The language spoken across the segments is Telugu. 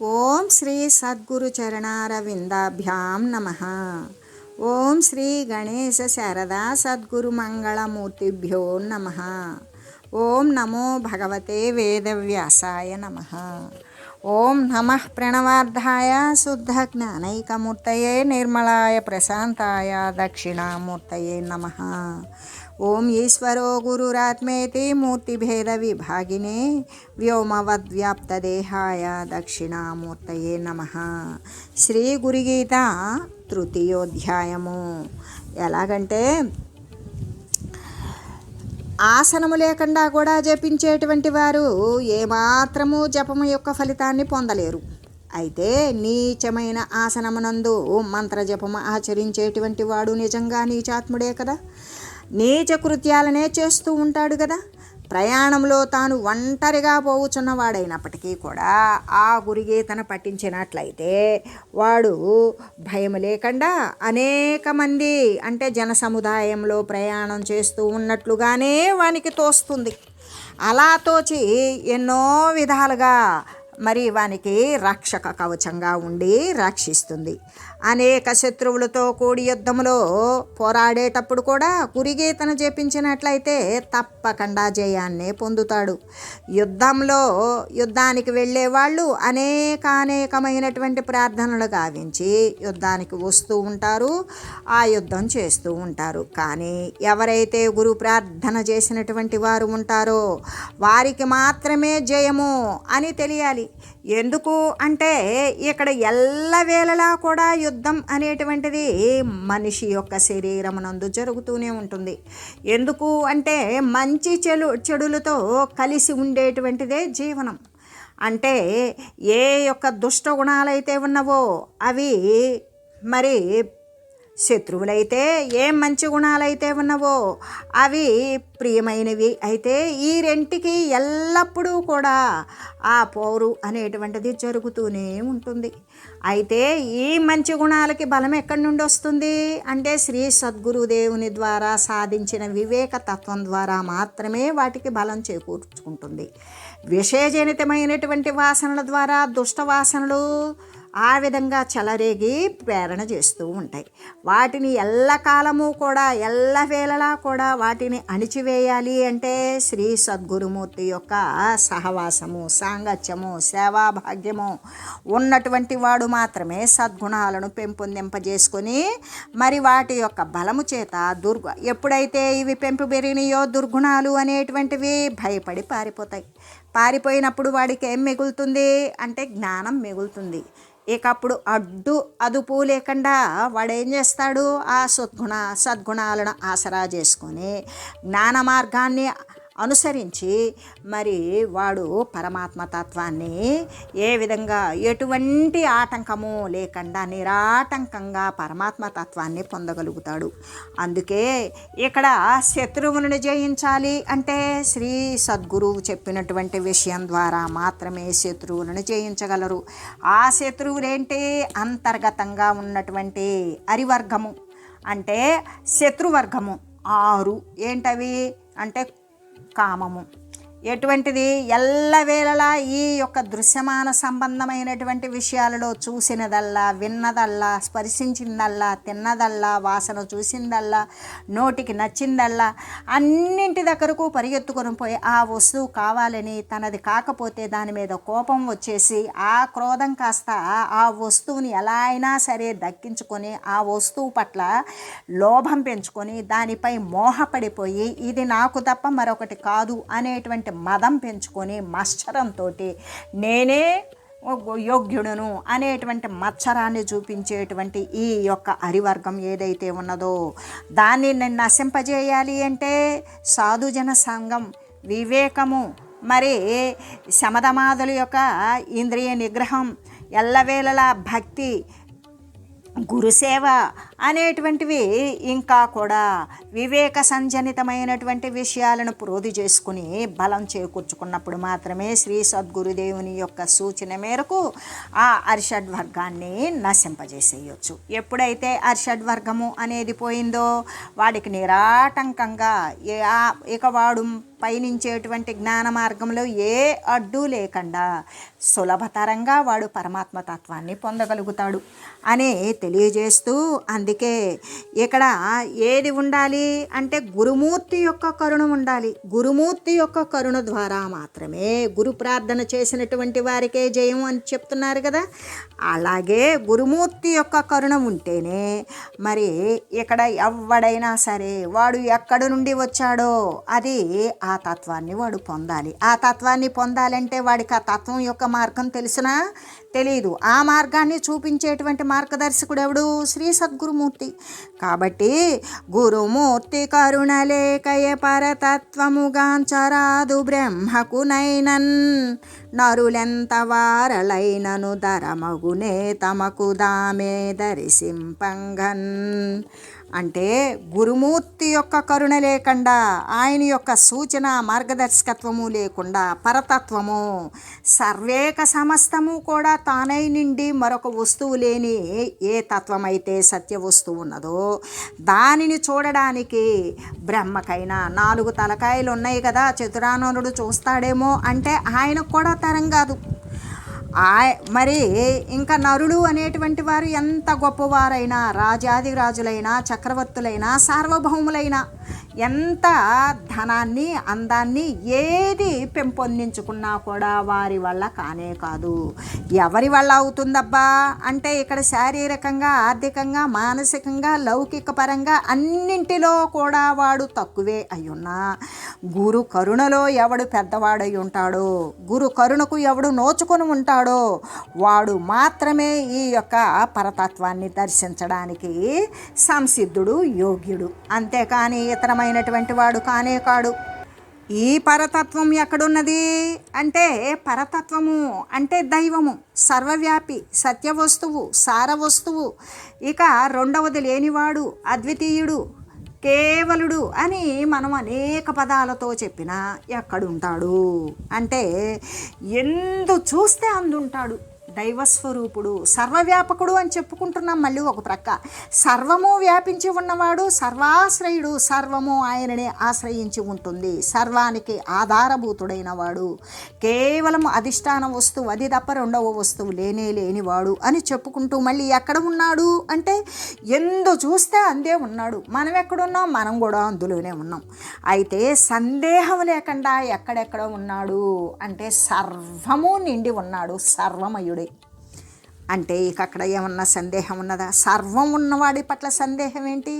ఓం శ్రీ సద్గురు చరణారవిందాభ్యాం నమః. ఓం శ్రీ గణేశ శారదా సద్గురు మంగళమూర్తిభ్యో నమః. ఓం నమో భగవతే వేదవ్యాసాయ నమః. ఓం నమః ప్రణవార్థాయ శుద్ధ జ్ఞానైకమూర్తయే నిర్మలాయ ప్రశాంతాయ దక్షిణామూర్తయే నమః. ఓం ఈశ్వరో గురురాత్మేతి మూర్తిభేద విభాగినే వ్యోమవద్వ్యాప్తదేహాయ దక్షిణామూర్తయే నమః. శ్రీ గురుగీత తృతీయోధ్యాయము. ఎలాగంటే ఆసనము లేకుండా కూడా జపించేటువంటి వారు ఏమాత్రము జపము యొక్క ఫలితాన్ని పొందలేరు. అయితే నీచమైన ఆసనమునందు మంత్రజపము ఆచరించేటువంటి వాడు నిజంగా నీచాత్ముడే కదా, నీచ కృత్యాలనే చేస్తూ ఉంటాడు కదా. ప్రయాణంలో తాను ఒంటరిగా పోవుచున్నవాడైనప్పటికీ కూడా ఆ గురుగీతను పఠించినట్లయితే వాడు భయం లేకుండా అనేక మంది అంటే జన సముదాయంలో ప్రయాణం చేస్తూ ఉన్నట్లుగానే వానికి తోస్తుంది. అలా తోచి ఎన్నో విధాలుగా మరి వానికి రక్షక కవచంగా ఉండి రక్షిస్తుంది. అనేక శత్రువులతో కూడి యుద్ధంలో పోరాడేటప్పుడు కూడా గురుగీతను జపించినట్లయితే తప్పకుండా జయాన్నే పొందుతాడు. యుద్ధానికి వెళ్ళే వాళ్ళు అనేకమైనటువంటి ప్రార్థనలు గావించి యుద్ధానికి వస్తూ ఉంటారు, ఆ యుద్ధం చేస్తూ ఉంటారు. కానీ ఎవరైతే గురు ప్రార్థన చేసినటువంటి వారు ఉంటారో వారికి మాత్రమే జయము అని తెలియాలి. ఎందుకు అంటే ఇక్కడ ఎల్లవేళలా కూడా యుద్ధం అనేటువంటిది మనిషి యొక్క శరీరమునందు జరుగుతూనే ఉంటుంది. ఎందుకు అంటే మంచి చెడులతో కలిసి ఉండేటువంటిదే జీవనం. అంటే ఏ యొక్క దుష్ట గుణాలైతే ఉన్నవో అవి మరి శత్రువులైతే, ఏ మంచి గుణాలైతే ఉన్నవో అవి ప్రియమైనవి అయితే ఈ రెంటికి ఎల్లప్పుడూ కూడా ఆ పోరు అనేటువంటిది జరుగుతూనే ఉంటుంది. అయితే ఈ మంచి గుణాలకి బలం ఎక్కడి నుండి వస్తుంది అంటే శ్రీ సద్గురుదేవుని ద్వారా సాధించిన వివేక తత్వం ద్వారా మాత్రమే వాటికి బలం చేకూర్చుకుంటుంది. విషయజనితమైనటువంటి వాసనల ద్వారా దుష్ట వాసనలు ఆ విధంగా చెలరేగి ప్రేరణ చేస్తూ ఉంటాయి. వాటిని ఎల్లకాలము కూడా ఎల్లవేళలా కూడా వాటిని అణిచివేయాలి అంటే శ్రీ సద్గురుమూర్తి యొక్క సహవాసము, సాంగత్యము, సేవాభాగ్యము ఉన్నటువంటి వాడు మాత్రమే సద్గుణాలను పెంపొందింపజేసుకొని మరి వాటి యొక్క బలము చేత ఎప్పుడైతే ఇవి పెంపు పెరిగినాయో దుర్గుణాలు అనేటువంటివి భయపడి పారిపోయినప్పుడు వాడికి ఏం మిగులుతుంది అంటే జ్ఞానం మిగులుతుంది. ఇక అప్పుడు అదుపు లేకుండా వాడు ఏం చేస్తాడు, ఆ సద్గుణాలను ఆసరా చేసుకొని జ్ఞాన మార్గాన్ని అనుసరించి మరి వాడు పరమాత్మ తత్వాన్ని ఏ విధంగా ఎటువంటి ఆటంకము లేకుండా నిరాటంకంగా పరమాత్మ తత్వాన్ని పొందగలుగుతాడు. అందుకే ఇక్కడ శత్రువులను జయించాలి అంటే శ్రీ సద్గురువు చెప్పినటువంటి విషయం ద్వారా మాత్రమే శత్రువులను జయించగలరు. ఆ శత్రువులేంటి అంతర్గతంగా ఉన్నటువంటి అరివర్గము అంటే శత్రువర్గము 6 ఏంటవి అంటే కామము ఎటువంటిది ఎల్లవేళలా ఈ యొక్క దృశ్యమాన సంబంధమైనటువంటి విషయాలలో చూసినదల్లా, విన్నదల్లా, స్పర్శించిందల్లా, తిన్నదల్లా, వాసన చూసిందల్లా, నోటికి నచ్చిందల్లా అన్నింటి దగ్గరకు పరిగెత్తుకొని పోయి ఆ వస్తువు కావాలని తనది కాకపోతే దాని మీద కోపం వచ్చేసి ఆ క్రోధం కాస్త ఆ వస్తువుని ఎలా అయినా సరే దక్కించుకొని ఆ వస్తువు పట్ల లోభం పెంచుకొని దానిపై మోహపడిపోయి ఇది నాకు తప్ప మరొకటి కాదు అనేటువంటి మదం పెంచుకొని మత్సరంతో నేనే యోగ్యుడును అనేటువంటి మత్సరాన్ని చూపించేటువంటి ఈ యొక్క అరివర్గం ఏదైతే ఉన్నదో దాన్ని నశింపజేయాలి అంటే సాధుజన సంఘం, వివేకము, మరి శమదమాదుల యొక్క ఇంద్రియ నిగ్రహం, ఎల్లవేళలా భక్తి, గురుసేవ అనేటువంటివి ఇంకా కూడా వివేక సంజనితమైనటువంటి విషయాలను ప్రోధి చేసుకుని బలం చేకూర్చుకున్నప్పుడు మాత్రమే శ్రీ సద్గురుదేవుని యొక్క సూచన మేరకు ఆ అరిషడ్వర్గాన్ని నశింపజేసేయచ్చు. ఎప్పుడైతే అరిషడ్వర్గము అనేది పోయిందో వాడికి నిరాటంకంగా ఇక వాడు పయనించేటువంటి జ్ఞాన మార్గంలో ఏ అడ్డు లేకుండా సులభతరంగా వాడు పరమాత్మ తత్వాన్ని పొందగలుగుతాడు అని తెలియజేస్తూ, అందుకే ఇక్కడ ఏది ఉండాలి అంటే గురుమూర్తి యొక్క కరుణ ఉండాలి. గురుమూర్తి యొక్క కరుణ ద్వారా మాత్రమే గురు ప్రార్థన చేసినటువంటి వారికే జయం అని చెప్తున్నారు కదా. అలాగే గురుమూర్తి యొక్క కరుణ ఉంటేనే మరి ఇక్కడ ఎవడైనా సరే వాడు ఎక్కడి నుండి వచ్చాడో అది ఆ తత్వాన్ని వాడు పొందాలి. ఆ తత్వాన్ని పొందాలంటే వాడికి ఆ తత్వం యొక్క మార్గం తెలిసినా తెలీదు. ఆ మార్గాన్ని చూపించేటువంటి మార్గదర్శకుడు ఎవడు? శ్రీ సద్గురుమూర్తి. కాబట్టి గురుమూర్తి కరుణ లేకయ పరతత్వముగాంచరాదు బ్రహ్మకునైనన్ నరులెంత వారలైనను ధరమగునే తమకు దామే దర్శింపంగన్. అంటే గురుమూర్తి యొక్క కరుణ లేకుండా, ఆయన యొక్క సూచన మార్గదర్శకత్వము లేకుండా పరతత్వము సర్వేక సమస్తము కూడా తానై నిండి మరొక వస్తువు లేని ఏ తత్వమైతే సత్య వస్తువు ఉన్నదో దానిని చూడడానికి బ్రహ్మకైనా 4 తలకాయలు ఉన్నాయి కదా, చతురాననుడు చూస్తాడేమో అంటే ఆయనకు కూడా తరం కాదు. మరి ఇంకా నరులు అనేటువంటి వారు ఎంత గొప్పవారైనా, రాజాది రాజులైనా, చక్రవర్తులైనా, సార్వభౌములైనా ఎంత ధనాన్ని అందాన్ని ఏది పెంపొందించుకున్నా కూడా వారి వల్ల కానే కాదు. ఎవరి వల్ల అవుతుందబ్బా అంటే ఇక్కడ శారీరకంగా, ఆర్థికంగా, మానసికంగా, లౌకిక పరంగా అన్నింటిలో కూడా వాడు తక్కువే అయ్యున్నా గురు కరుణలో ఎవడు పెద్దవాడై ఉంటాడో, గురు కరుణకు ఎవడు నోచుకొని ఉంటాడో వాడు మాత్రమే ఈ యొక్క పరతత్వాన్ని దర్శించడానికి సంసిద్ధుడు, యోగ్యుడు. అంతేకాని ఇతరమైనటువంటి వాడు కానే కాడు. ఈ పరతత్వం ఎక్కడున్నది అంటే పరతత్వము అంటే దైవము, సర్వవ్యాపి, సత్యవస్తువు, సారవస్తువు. ఇక రెండవది లేనివాడు, అద్వితీయుడు, కేవలుడు అని మనం అనేక పదాలతో చెప్పినా ఎక్కడుంటాడు అంటే ఎందు చూస్తే అందుంటాడు. దైవస్వరూపుడు, సర్వవ్యాపకుడు అని చెప్పుకుంటున్నాం. మళ్ళీ ఒక ప్రక్క సర్వము వ్యాపించి ఉన్నవాడు, సర్వాశ్రయుడు, సర్వము ఆయననే ఆశ్రయించి ఉంటుంది. సర్వానికి ఆధారభూతుడైన వాడు, కేవలం అధిష్టాన వస్తువు, అది తప్ప రెండవ వస్తువు లేనివాడు అని చెప్పుకుంటూ మళ్ళీ ఎక్కడ ఉన్నాడు అంటే ఎందు చూస్తే అందే ఉన్నాడు. మనం ఎక్కడున్నాం? మనం కూడా అందులోనే ఉన్నాం. అయితే సందేహం లేకుండా ఎక్కడెక్కడ ఉన్నాడు అంటే సర్వము నిండి ఉన్నాడు, సర్వమయుడే. అంటే ఇక అక్కడ ఏమన్నా సందేహం ఉన్నదా? సర్వం ఉన్నవాడి పట్ల సందేహం ఏంటి?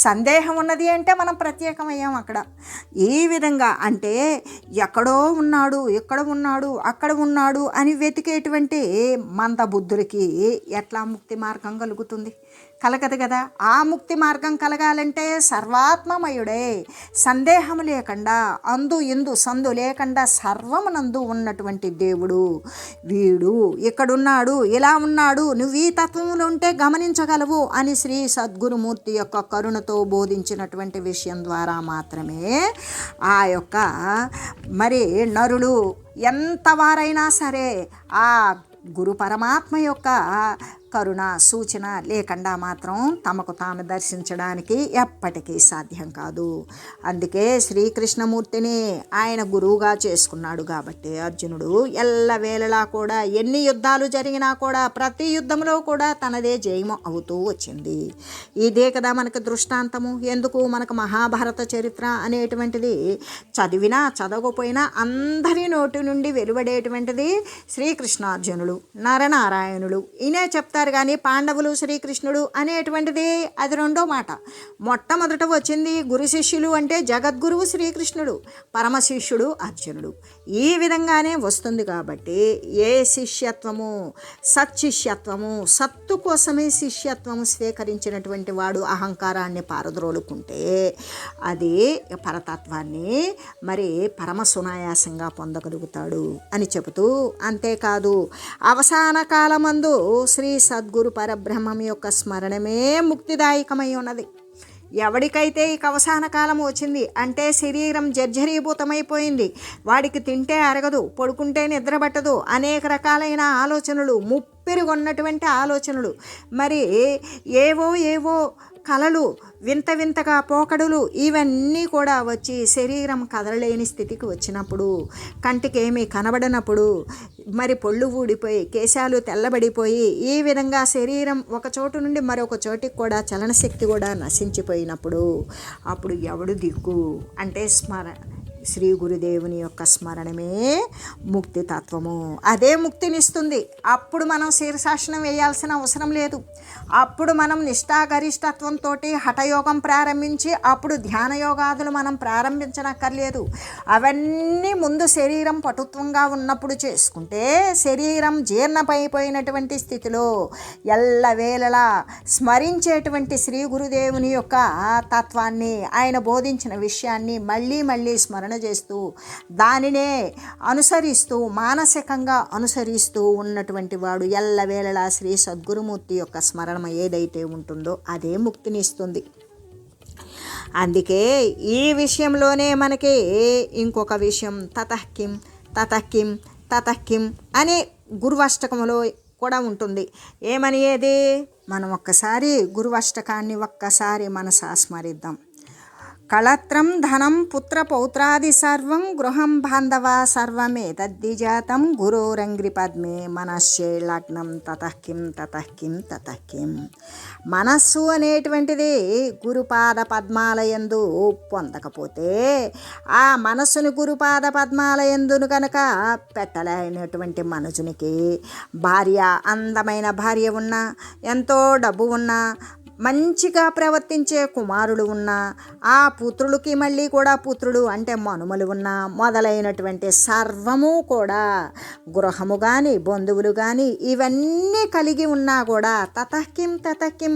సందేహం ఉన్నది అంటే మనం ప్రత్యేకమయ్యాం అక్కడ. ఈ విధంగా అంటే ఎక్కడో ఉన్నాడు, ఎక్కడ ఉన్నాడు, అక్కడ ఉన్నాడు అని వెతికేటువంటి మందబుద్ధులకి ఎట్లా ముక్తి మార్గం కలుగుతుంది? కలగదు కదా. ఆ ముక్తి మార్గం కలగాలంటే సర్వాత్మమయుడే, సందేహం లేకుండా, అందు ఇందు సందు లేకుండా సర్వమునందు ఉన్నటువంటి దేవుడు వీడు ఇక్కడున్నాడు, ఇలా ఉన్నాడు, నువ్వు ఈ తత్వంలో ఉంటే గమనించగలవు అని శ్రీ సద్గురుమూర్తి యొక్క కరుణతో బోధించినటువంటి విషయం ద్వారా మాత్రమే ఆ యొక్క మరి నరులు ఎంతవారైనా సరే ఆ గురు పరమాత్మ యొక్క కరుణ సూచన లేకుండా మాత్రం తమకు తాము దర్శించడానికి ఎప్పటికీ సాధ్యం కాదు. అందుకే శ్రీకృష్ణమూర్తిని ఆయన గురువుగా చేసుకున్నాడు కాబట్టి అర్జునుడు ఎల్లవేళలా కూడా ఎన్ని యుద్ధాలు జరిగినా కూడా ప్రతి యుద్ధంలో కూడా తనదే జయము అవుతూ వచ్చింది. ఇదే కదా మనకు దృష్టాంతము. ఎందుకు మనకు మహాభారత చరిత్ర అనేటువంటిది చదివినా చదవకపోయినా అందరి నోటి నుండి వెలువడేటువంటిది శ్రీకృష్ణార్జునులు, నరనారాయణులు ఈయనే చెప్తారు. కానీ పాండవులు, శ్రీకృష్ణుడు అనేటువంటిది అది రెండో మాట. మొట్టమొదట వచ్చింది గురు శిష్యులు అంటే జగద్గురువు శ్రీకృష్ణుడు, పరమశిష్యుడు అర్జునుడు. ఈ విధంగానే వస్తుంది. కాబట్టి ఏ శిష్యత్వము సచ్చిష్యత్వము, సత్తు కోసమే శిష్యత్వము స్వీకరించినటువంటి వాడు అహంకారాన్ని పారద్రోలుకుంటే అది పరతత్వాన్ని మరి పరమ సునాయాసంగా పొందగలుగుతాడు అని చెబుతూ, అంతేకాదు అవసాన కాలమందు శ్రీ సద్గురు పరబ్రహ్మం యొక్క స్మరణమే ముక్తిదాయకమై ఉన్నది. ఎవడికైతే ఇక అవసాన కాలం వచ్చింది అంటే శరీరం జర్జరీభూతమైపోయింది, వాడికి తింటే అరగదు, పడుకుంటే నిద్రపట్టదు, అనేక రకాలైన ఆలోచనలు, ముప్పిరిగొన్నటువంటి ఆలోచనలు, మరి ఏవో కలలు, వింత వింతగా పోకడులు, ఇవన్నీ కూడా వచ్చి శరీరం కదలలేని స్థితికి వచ్చినప్పుడు, కంటికి ఏమీ కనబడనప్పుడు, మరి పొళ్ళు ఊడిపోయి కేశాలు తెల్లబడిపోయి ఈ విధంగా శరీరం ఒక చోటు నుండి మరొక చోటికి కూడా చలనశక్తి కూడా నశించిపోయినప్పుడు, అప్పుడు ఎవడు దిక్కు అంటే శ్రీ గురుదేవుని యొక్క స్మరణమే ముక్తి తత్వము. అదే ముక్తినిస్తుంది. అప్పుడు మనం శీర్షాసనం వేయాల్సిన అవసరం లేదు. అప్పుడు మనం నిష్ఠాగరిష్టత్వంతో హఠయోగం ప్రారంభించి అప్పుడు ధ్యాన యోగాదులు మనం ప్రారంభించనక్కర్లేదు. అవన్నీ ముందు శరీరం పటుత్వంగా ఉన్నప్పుడు చేసుకుంటే, శరీరం జీర్ణమైపోయినటువంటి స్థితిలో ఎల్లవేళలా స్మరించేటువంటి శ్రీ గురుదేవుని యొక్క తత్వాన్ని, ఆయన బోధించిన విషయాన్ని మళ్ళీ మళ్ళీ స్మరణ చేస్తూ దానినే అనుసరిస్తూ మానసికంగా అనుసరిస్తూ ఉన్నటువంటి వాడు ఎల్లవేళలా శ్రీ సద్గురుమూర్తి యొక్క స్మరణ ఏదైతే ఉంటుందో అదే ముక్తినిస్తుంది. అందుకే ఈ విషయంలోనే మనకి ఇంకొక విషయం తతఃకిం అనే గురువష్టకములో కూడా ఉంటుంది. ఏమనేది? మనం ఒక్కసారి గురువష్టకాన్ని ఒక్కసారి మనసా స్మరిద్దాం. కళత్రం ధనం పుత్ర పౌత్రాది సర్వం గృహం బాంధవ సర్వమేతద్విజాతం గురోరంగ్రి పద్మే మనశ్చే లగ్నం తతఃకిం. మనస్సు అనేటువంటిది గురుపాద పద్మాలయందు పొందకపోతే, ఆ మనస్సును గురుపాద పద్మాలయందును కనుక పెట్టలేనటువంటి మనుషునికి భార్య, అందమైన భార్య ఉన్నా, ఎంతో డబ్బు ఉన్నా, మంచిగా ప్రవర్తించే కుమారుడు ఉన్నా, ఆ పుత్రులకి మళ్ళీ కూడా పుత్రుడు అంటే మనుమలు ఉన్నా, మొదలైనటువంటి సర్వము కూడా, గృహము కానీ బంధువులు కానీ ఇవన్నీ కలిగి ఉన్నా కూడా తతఃకిం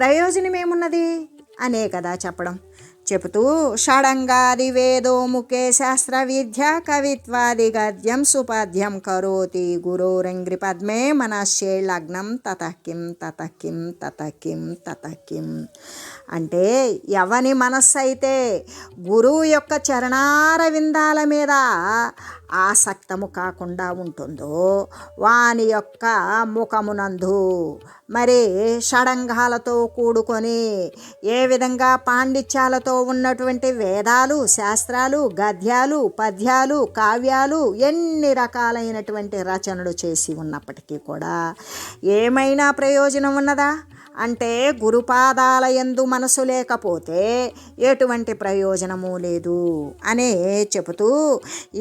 ప్రయోజనం ఏమున్నది అనే కదా చెప్పడం. చెబుతూ షడంగాది వేదో ముఖే శాస్త్ర విద్య కవిత్వాది గద్యం సుపద్యం కరోతి గురోరంగ్రి పద్మే మనశ్చే లగ్నం తతఃకిం. అంటే ఎవని మనస్సు అయితే గురువు యొక్క చరణార విందాల మీద ఆసక్తము కాకుండా ఉంటుందో, వాని యొక్క ముఖమునందు మరి షడంగాలతో కూడుకొని ఏ విధంగా పాండిత్యాలతో ఉన్నటువంటి వేదాలు, శాస్త్రాలు, గద్యాలు, పద్యాలు, కావ్యాలు, ఎన్ని రకాలైనటువంటి రచనలు చేసి ఉన్నప్పటికీ కూడా ఏమైనా ప్రయోజనం ఉన్నదా అంటే, గురుపాదాలయందు మనసు లేకపోతే ఎటువంటి ప్రయోజనము లేదు అనే చెబుతూ,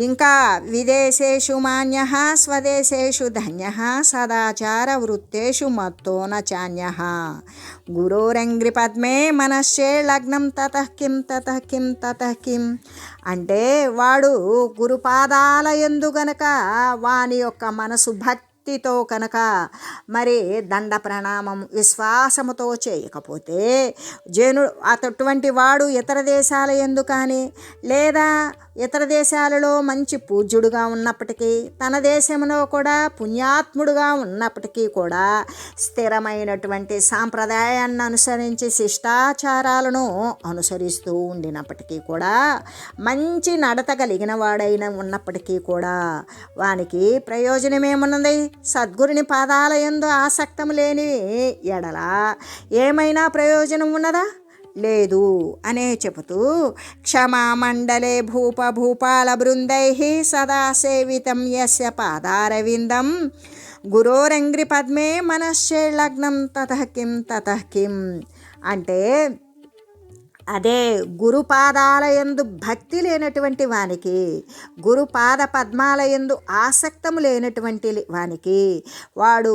ఇంకా విదేశేషు మాన్యః స్వదేశేషు ధన్యః సదాచార వృత్తేషు మత్తో న చాన్యః గురోరంగ్రి పద్మే మనశ్చే లగ్నం తతఃకిం. అంటే వాడు గురుపాదాలయందు గనక వాని యొక్క మనసు భక్తితో కనుక మరి దండ ప్రణామం విశ్వాసముతో చేయకపోతే, అటువంటి వాడు ఇతర దేశాల యందు కానీ లేదా ఇతర దేశాలలో మంచి పూజ్యుడుగా ఉన్నప్పటికీ, తన దేశంలో కూడా పుణ్యాత్ముడుగా ఉన్నప్పటికీ కూడా స్థిరమైనటువంటి సాంప్రదాయాన్ని అనుసరించి శిష్టాచారాలను అనుసరిస్తూ ఉండినప్పటికీ కూడా, మంచి నడత కలిగిన వాడైన ఉన్నప్పటికీ కూడా వానికి ప్రయోజనమేమున్నది? సద్గురుని పాదాలయందు ఆసక్తం లేని ఎడల ఏమైనా ప్రయోజనం ఉన్నదా? లేదు అనే చెబుతూ, క్షమామండలే భూపాల బృందైః సదా సేవితం యస్య పాదారవిందం గురోరంగ్రి పద్మే మనశ్చే లగ్నం తతఃకిం. అంటే అదే గురుపాదాలయందు భక్తి లేనటువంటి వానికి, గురుపాద పద్మాలయందు ఆసక్తము లేనటువంటి వానికి, వాడు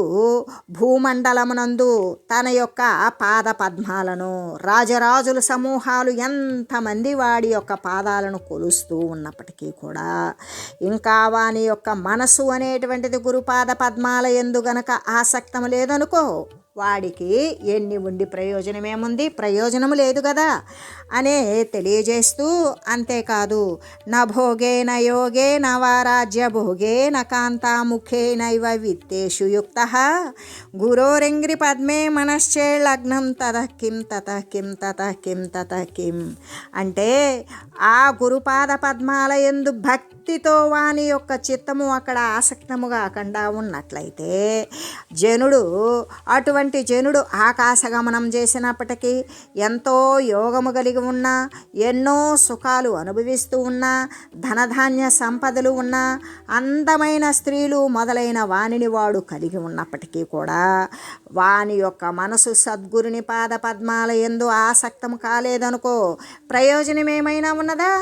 భూమండలమునందు తన యొక్క పాద పద్మాలను, రాజరాజుల సమూహాలు ఎంతమంది వాడి యొక్క పాదాలను కొలుస్తూ ఉన్నప్పటికీ కూడా, ఇంకా వాని యొక్క మనసు అనేటువంటిది గురుపాద పద్మాలయందు గనక ఆసక్తము లేదనుకో, వాడికి ఎన్ని ఉండి ప్రయోజనమేముంది, ప్రయోజనము లేదు కదా అనే తెలియజేస్తూ, అంతేకాదు నభోగేన యోగేన వారాజ్య భోగేన కాంతాముఖేనైవ విత్తేషు యుక్తః గురోరింగ్రి పద్మే మనశ్చే లగ్నం తతః కిం తతః కిం తతః కిం తతః కిం. అంటే ఆ గురుపాద పద్మాల యందు భక్తితో వాని యొక్క చిత్తము అక్కడ ఆసక్తము కాకుండా ఉన్నట్లయితే అటువంటి జనుడు ఆకాశగమనం చేసినప్పటికీ, ఎంతో యోగము కలిగి ఉన్నా, ఎన్నో సుఖాలు అనుభవిస్తూ ఉన్నా, ధనధాన్య సంపదలు ఉన్నా, అందమైన స్త్రీలు మొదలైన వానిని వాడు కలిగి ఉన్నప్పటికీ కూడా వాని యొక్క మనసు సద్గురుని పాద పద్మాల యందు ఆసక్తము కాలేదనుకో, ప్రయోజనం ఏమైనా ఉన్నదా?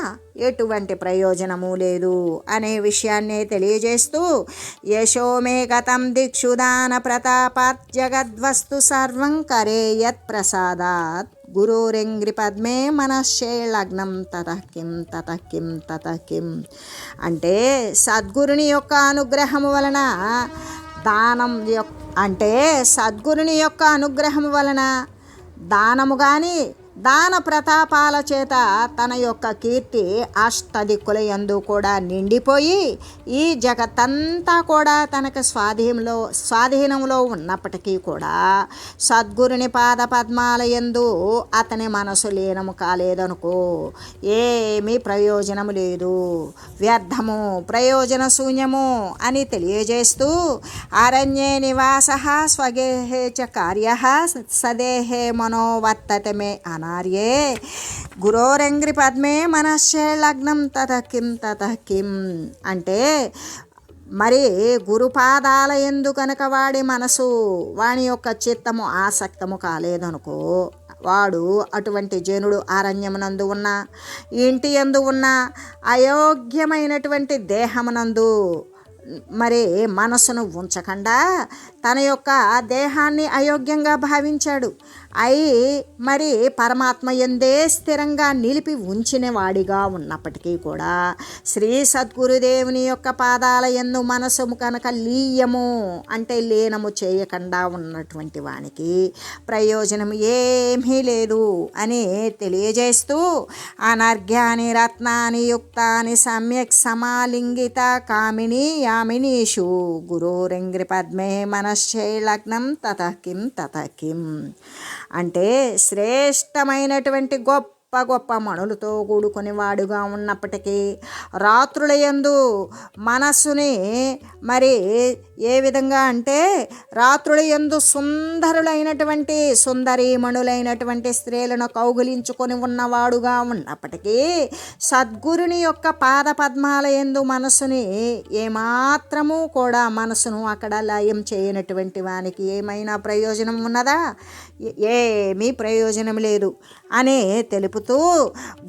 ఎటువంటి ప్రయోజనము లేదు అనే విషయాన్నే తెలియజేస్తూ, యశోమే గతం దిక్షుదాన ప్రతాపాత్ జగద్వస్తు సర్వం కరే యత్ ప్రసాదాత్ గురోరింగ్రి పద్మే మనశ్చే లగ్నం తతః కిం తతః కిం తతః కిం. అంటే సద్గురుని యొక్క అనుగ్రహము వలన సద్గురుని యొక్క అనుగ్రహము వలన దానము కానీ దాన ప్రతాపాల చేత తన యొక్క కీర్తి అష్టదిక్కుల యందు కూడా నిండిపోయి ఈ జగత్తంతా కూడా తనకు స్వాధీనంలో ఉన్నప్పటికీ కూడా సద్గురుని పాద పద్మాల యందు అతని మనసు లీనము కాలేదనుకో, ఏమీ ప్రయోజనము లేదు, వ్యర్థము, ప్రయోజన శూన్యము అని తెలియజేస్తూ, అరణ్యే నివాస స్వగేహే చ కార్య సదేహే మనోవర్తతే మే అనార్యే గురోరంగ్రి పద్మే మనశ్చే లగ్నం తతః కిం తతః కిం. అంటే మరి గురుపాదాల యందు కనుక వాని యొక్క చిత్తము ఆసక్తము కాలేదనుకో, వాడు అటువంటి జనుడు అరణ్యమునందు ఉన్న, ఇంటి యందు ఉన్న, అయోగ్యమైనటువంటి దేహమునందు మరి మనసును ఉంచకుండా తన యొక్క దేహాన్ని అయోగ్యంగా భావించాడు. మరి పరమాత్మ యందే స్థిరంగా నిలిపి ఉంచిన వాడిగా ఉన్నప్పటికీ కూడా శ్రీ సద్గురుదేవుని యొక్క పాదాల యందు మనసు కనుక లీనము చేయకుండా ఉన్నటువంటి వానికి ప్రయోజనం ఏమీ లేదు అని తెలియజేస్తూ, అనర్ఘ్యాని రత్నాని యుక్తాని సమ్యక్ సమాలింగిత కామిని యామినీషు గురోరింగ్రి పద్మే మనశ్చే లగ్నం తతః కిం తతః కిం. అంటే శ్రేష్టమైనటువంటి గొప్ప మణులతో కూడుకొని వాడుగా ఉన్నప్పటికీ రాత్రులయందు మనస్సుని మరి ఏ విధంగా అంటే రాత్రులయందు సుందరీమణులైనటువంటి స్త్రీలను కౌగిలించుకొని ఉన్నవాడుగా ఉన్నప్పటికీ సద్గురుని యొక్క పాద పద్మాల యందు మనసుని ఏమాత్రము కూడా మనసును అక్కడ లయం చేయనటువంటి వానికి ఏమైనా ప్రయోజనం ఉన్నదా? ఏమీ ప్రయోజనం లేదు అని తెలుపుతూ,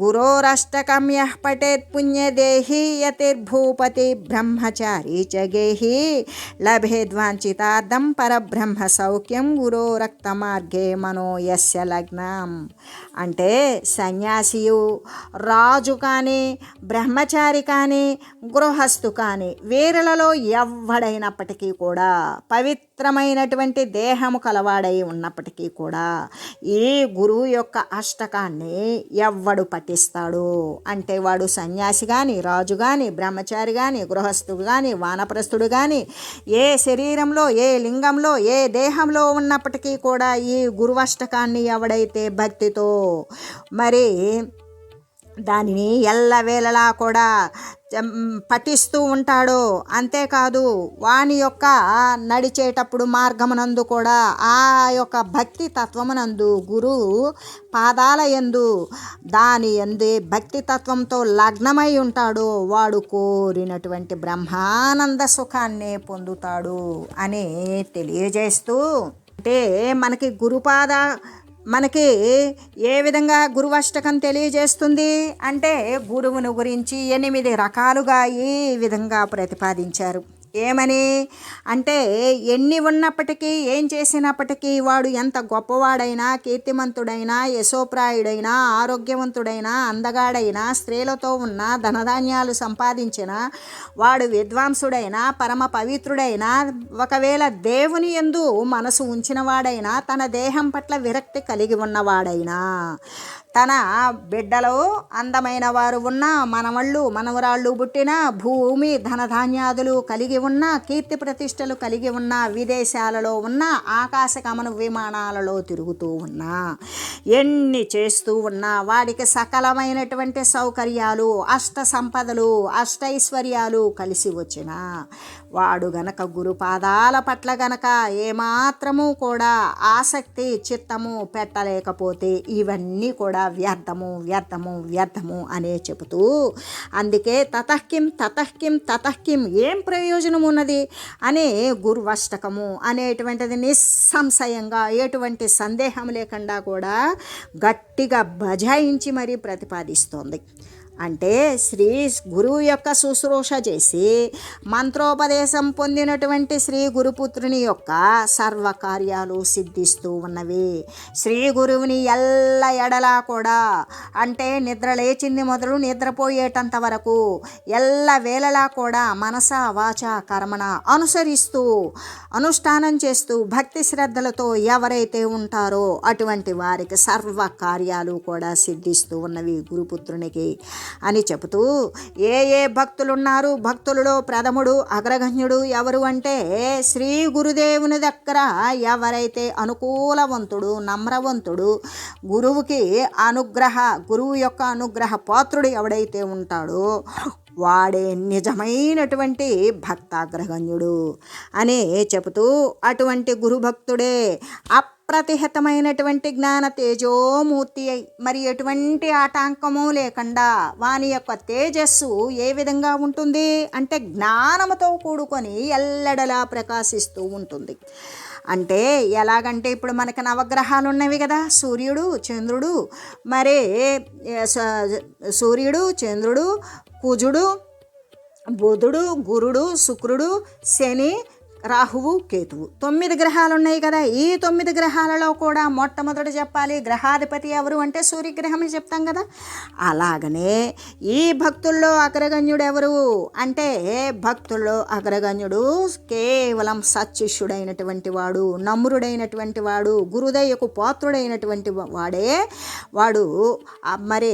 గురోరష్టకమ్య పఠేత్ పుణ్యదేహి యతిర్భూపతి బ్రహ్మచారీ చ గేహి లభేద్వాంఛితార్థం పరబ్రహ్మ సౌఖ్యం గురో రక్త మార్గే మనో యస్య లగ్నం. అంటే సన్యాసియు, రాజు కానీ, బ్రహ్మచారి కానీ, గృహస్థు కానీ, వీరులలో ఎవ్వడైనప్పటికీ కూడా పవిత్రమైనటువంటి దేహము కలవాడై ఉన్నప్పటికీ కూడా ఈ గురువు యొక్క అష్టకాన్ని ఎవ్వడు పఠిస్తాడు అంటే వాడు సన్యాసి కానీ, రాజు కానీ, బ్రహ్మచారి కానీ, గృహస్థుడు కానీ, వానప్రస్థుడు కానీ, ఏ శరీరంలో, ఏ లింగంలో, ఏ దేహంలో ఉన్నప్పటికీ కూడా ఈ గురువష్టకాన్ని ఎవడైతే భక్తితో మరి దానిని ఎల్లవేళలా కూడా పఠిస్తూ ఉంటాడో, అంతేకాదు వాని యొక్క నడిచేటప్పుడు మార్గమునందు కూడా ఆ యొక్క భక్తి తత్వమునందు గురు పాదాల యందు దాని యందే భక్తి తత్వంతో లగ్నమై ఉంటాడో వాడు కోరినటువంటి బ్రహ్మానంద సుఖాన్నే పొందుతాడు అని తెలియజేస్తూ, అంటే మనకి ఏ విధంగా గురువష్టకం తెలియజేస్తుంది అంటే గురువుని గురించి 8 రకాలుగా ఈ విధంగా ప్రతిపాదించారు. ఏమని అంటే ఎన్ని ఉన్నప్పటికీ ఏం చేసినప్పటికీ వాడు ఎంత గొప్పవాడైనా, కీర్తిమంతుడైనా, యశోప్రాయుడైనా, ఆరోగ్యవంతుడైనా, అందగాడైనా, స్త్రీలతో ఉన్న, ధనధాన్యాలు సంపాదించిన వాడు, విద్వాంసుడైనా, పరమ పవిత్రుడైనా, ఒకవేళ దేవుని యందు మనసు ఉంచినవాడైనా, తన దేహం పట్ల విరక్తి కలిగి ఉన్నవాడైనా, తన బిడ్డలు అందమైన వారు ఉన్న, మనవళ్ళు మనవరాళ్ళు పుట్టిన, భూమి ధనధాన్యాదులు కలిగి ఉన్న, కీర్తి ప్రతిష్టలు కలిగి ఉన్న, విదేశాలలో ఉన్న, ఆకాశగమన విమానాలలో తిరుగుతూ ఉన్నా, ఎన్ని చేస్తూ ఉన్నా, వాడికి సకలమైనటువంటి సౌకర్యాలు, అష్ట సంపదలు, అష్టైశ్వర్యాలు కలిసి వచ్చిన వాడు గనక గురుపాదాల పట్ల గనక ఏమాత్రము కూడా ఆసక్తి చిత్తము పెట్టలేకపోతే ఇవన్నీ కూడా వ్యర్థము వ్యర్థము వ్యర్థము అనే చెబుతూ, అందుకే తతఃకిం తతఃకిం తతఃకిం, ఏం ప్రయోజనం ఉన్నది అనే గురువష్టకము అనేటువంటిది నిస్సంశయంగా ఎటువంటి సందేహం లేకుండా కూడా గట్టిగా బజాయించి మరీ ప్రతిపాదిస్తోంది. అంటే శ్రీ గురువు యొక్క శుశ్రూష చేసి మంత్రోపదేశం పొందినటువంటి శ్రీ గురుపుత్రుని యొక్క సర్వకార్యాలు సిద్ధిస్తూ ఉన్నవి. శ్రీ గురువుని ఎల్ల ఎడలా కూడా, అంటే నిద్ర లేచింది మొదలు నిద్రపోయేటంత వరకు ఎల్ల వేళలా కూడా మనస వాచ కర్మణ అనుసరిస్తూ అనుష్ఠానం చేస్తూ భక్తి శ్రద్ధలతో ఎవరైతే ఉంటారో అటువంటి వారికి సర్వకార్యాలు కూడా సిద్ధిస్తూ ఉన్నవి గురుపుత్రునికి అని చెబుతూ, ఏ ఏ భక్తులున్నారు, భక్తులలో ప్రథముడు అగ్రగణ్యుడు ఎవరు అంటే శ్రీ గురుదేవుని దగ్గర ఎవరైతే అనుకూలవంతుడు, నమ్రవంతుడు, గురువు యొక్క అనుగ్రహ పాత్రుడు ఎవడైతే ఉంటాడో వాడే నిజమైనటువంటి భక్తాగ్రగణ్యుడు అని చెబుతూ, అటువంటి గురుభక్తుడే అప్రతిహతమైనటువంటి జ్ఞాన తేజోమూర్తి అయి, మరి ఎటువంటి ఆటంకము లేకుండా వాని యొక్క తేజస్సు ఏ విధంగా ఉంటుంది అంటే జ్ఞానముతో కూడుకొని ఎల్లడలా ప్రకాశిస్తూ ఉంటుంది. అంటే ఎలాగంటే ఇప్పుడు మనకి నవగ్రహాలు ఉన్నవి కదా, సూర్యుడు చంద్రుడు, మరి సూర్యుడు చంద్రుడు కుజుడు బుధుడు గురుడు శుక్రుడు శని రాహువు కేతువు 9 గ్రహాలు ఉన్నాయి కదా. ఈ 9 గ్రహాలలో కూడా మొట్టమొదట చెప్పాలి గ్రహాధిపతి ఎవరు అంటే సూర్యగ్రహం చెప్తాం కదా. అలాగనే ఈ భక్తుల్లో అగ్రగణ్యుడు ఎవరు అంటే భక్తుల్లో అగ్రగణ్యుడు కేవలం సత్శిష్యుడైనటువంటి వాడు, నమ్రుడైనటువంటి వాడు, గురుదయ్యకు పాత్రుడైనటువంటి వాడు మరి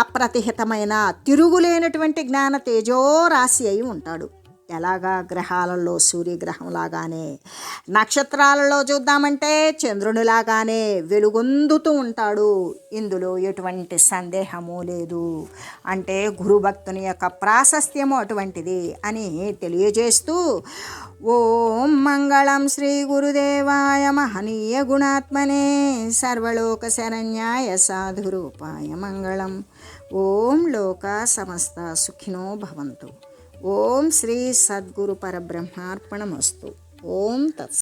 అప్రతిహితమైన తిరుగులేనటువంటి జ్ఞాన తేజో రాశి అయి ఉంటాడు. ఎలాగా గ్రహాలలో సూర్యగ్రహం లాగానే, నక్షత్రాలలో చూద్దామంటే చంద్రునిలాగానే వెలుగొందుతూ ఉంటాడు. ఇందులో ఎటువంటి సందేహము లేదు. అంటే గురుభక్తుని యొక్క ప్రాశస్త్యము అటువంటిది అని తెలియజేస్తూ, ఓం మంగళం శ్రీ గురుదేవాయ మహనీయ గుణాత్మనే సర్వలోక శరణ్యాయ సాధురూపాయ మంగళం. ఓం లోక సమస్త సుఖినో భవంతు. ఓం శ్రీ సద్గురు పరబ్రహ్మార్పణమస్తు. ఓం తత్సత్.